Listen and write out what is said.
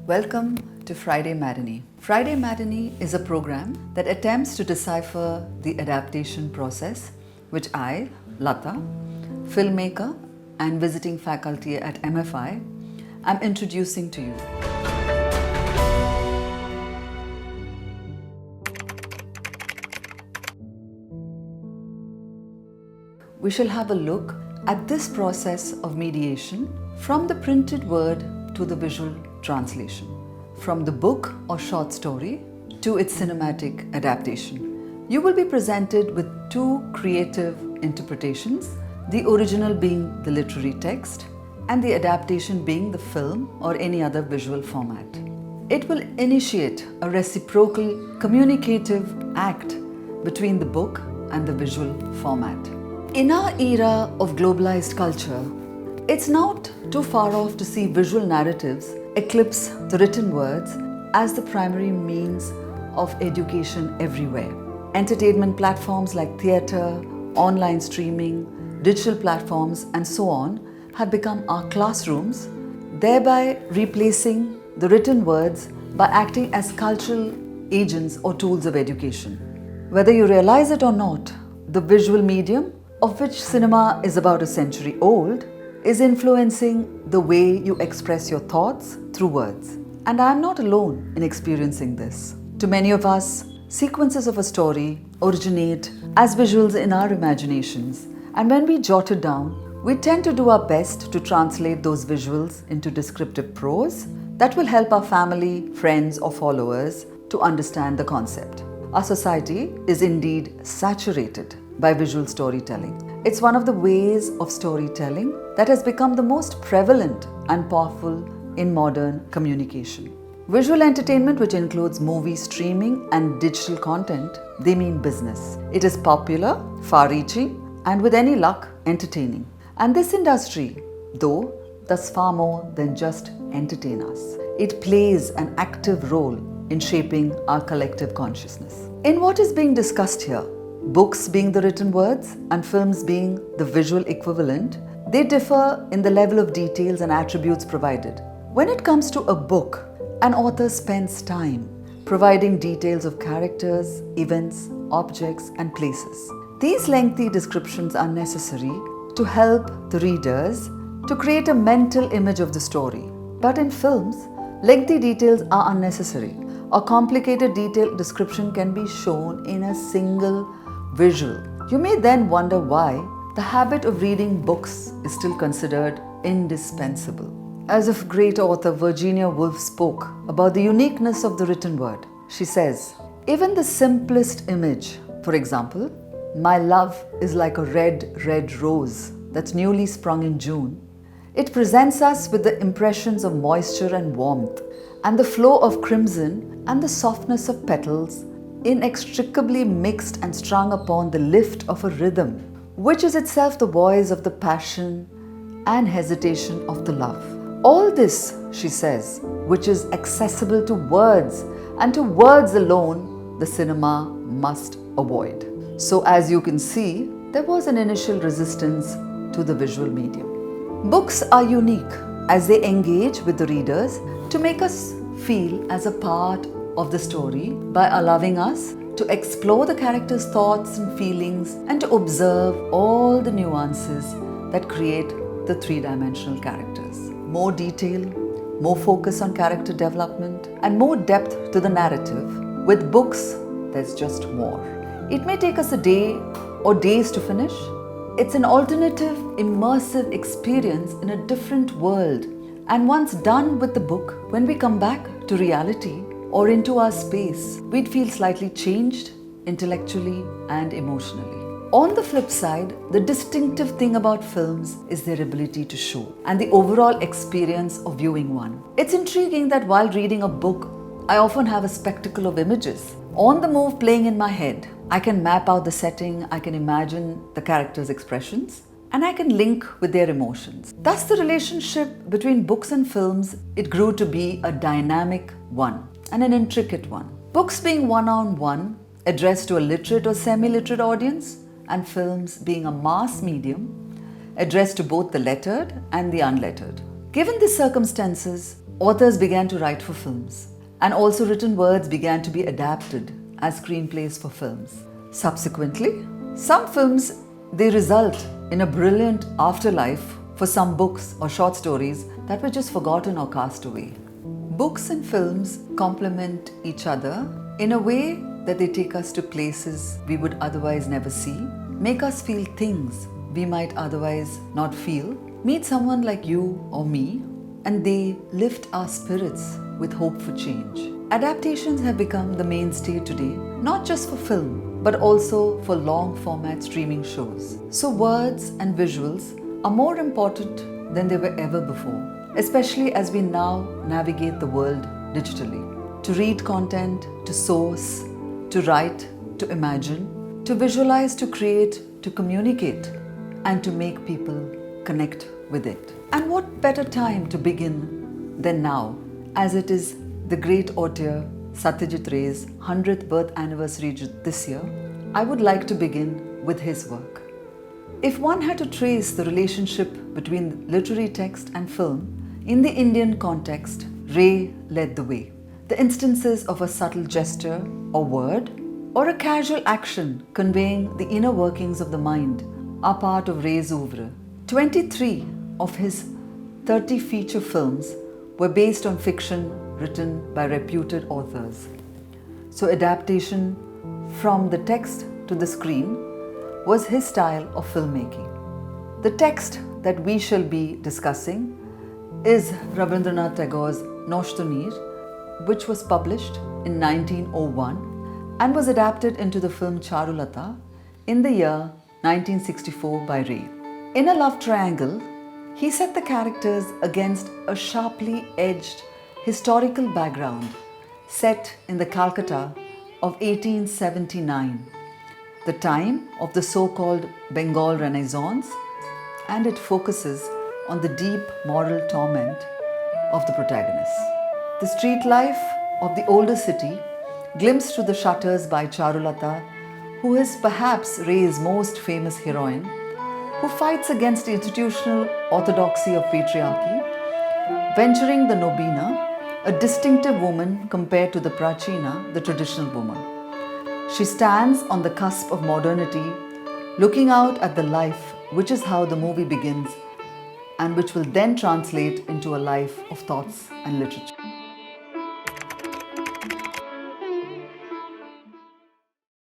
Welcome to Friday Matinee. Friday Matinee is a program that attempts to decipher the adaptation process, which I, Latha, filmmaker and visiting faculty at MFI, am introducing to you. We shall have a look at this process of mediation from the printed word to the visual translation, from the book or short story to its cinematic adaptation. You will be presented with two creative interpretations, the original being the literary text and the adaptation being the film or any other visual format. It will initiate a reciprocal communicative act between the book and the visual format. In our era of globalized culture, it's not too far off to see visual narratives eclipse the written words as the primary means of education everywhere. Entertainment platforms like theatre, online streaming, digital platforms, and so on have become our classrooms, thereby replacing the written words by acting as cultural agents or tools of education. Whether you realize it or not, the visual medium, of which cinema is about a century old, is influencing the way you express your thoughts through words. And I am not alone in experiencing this. To many of us, sequences of a story originate as visuals in our imaginations, and when we jot it down, we tend to do our best to translate those visuals into descriptive prose that will help our family, friends, or followers to understand the concept. Our society is indeed saturated by visual storytelling. It's one of the ways of storytelling that has become the most prevalent and powerful in modern communication. Visual entertainment, which includes movie streaming and digital content, they mean business. It is popular, far-reaching, and with any luck, entertaining. And this industry, though, does far more than just entertain us. It plays an active role in shaping our collective consciousness. In what is being discussed here, books being the written words and films being the visual equivalent, they differ in the level of details and attributes provided. When it comes to a book, an author spends time providing details of characters, events, objects, and places. These lengthy descriptions are necessary to help the readers to create a mental image of the story. But in films, lengthy details are unnecessary. A complicated detailed description can be shown in a single visual. You may then wonder why the habit of reading books is still considered indispensable. As if great author Virginia Woolf spoke about the uniqueness of the written word. She says, even the simplest image, for example, my love is like a red, red rose that's newly sprung in June. It presents us with the impressions of moisture and warmth, and the flow of crimson and the softness of petals inextricably mixed and strung upon the lift of a rhythm, which is itself the voice of the passion and hesitation of the love. All this, she says, which is accessible to words, and to words alone, the cinema must avoid. So as you can see, there was an initial resistance to the visual medium. Books are unique as they engage with the readers to make us feel as a part of the story by allowing us to explore the characters' thoughts and feelings and to observe all the nuances that create the three-dimensional characters. More detail, more focus on character development, and more depth to the narrative. With books, there's just more. It may take us a day or days to finish. It's an alternative, immersive experience in a different world. And once done with the book, when we come back to reality or into our space, we'd feel slightly changed intellectually and emotionally. On the flip side, the distinctive thing about films is their ability to show and the overall experience of viewing one. It's intriguing that while reading a book, I often have a spectacle of images on the move playing in my head. I can map out the setting, I can imagine the characters' expressions, and I can link with their emotions. Thus, the relationship between books and films, it grew to be a dynamic one and an intricate one. Books being one-on-one, addressed to a literate or semi-literate audience, and films being a mass medium, addressed to both the lettered and the unlettered. Given these circumstances, authors began to write for films, and also written words began to be adapted as screenplays for films. Subsequently, some films they result in a brilliant afterlife for some books or short stories that were just forgotten or cast away. Books and films complement each other in a way that they take us to places we would otherwise never see, make us feel things we might otherwise not feel, meet someone like you or me, and they lift our spirits with hope for change. Adaptations have become the mainstay today, not just for film, but also for long format streaming shows. So words and visuals are more important than they were ever before, especially as we now navigate the world digitally. To read content, to source, to write, to imagine, to visualize, to create, to communicate, and to make people connect with it. And what better time to begin than now, as it is the great auteur Satyajit Ray's 100th birth anniversary this year. I would like to begin with his work. If one had to trace the relationship between literary text and film in the Indian context, Ray led the way. The instances of a subtle gesture or word, or a casual action conveying the inner workings of the mind are part of Ray's oeuvre. 23 of his 30 feature films were based on fiction written by reputed authors. So adaptation from the text to the screen was his style of filmmaking. The text that we shall be discussing is Rabindranath Tagore's Noshtunir, which was published in 1901 and was adapted into the film Charulata in the year 1964 by Ray. In a love triangle, he set the characters against a sharply edged historical background set in the Calcutta of 1879, the time of the so-called Bengal Renaissance, and it focuses on the deep moral torment of the protagonist. The street life of the older city, glimpsed through the shutters by Charulata, who is perhaps Ray's most famous heroine, who fights against the institutional orthodoxy of patriarchy, venturing the Nobina, a distinctive woman compared to the Prachina, the traditional woman. She stands on the cusp of modernity, looking out at the life, which is how the movie begins, and which will then translate into a life of thoughts and literature.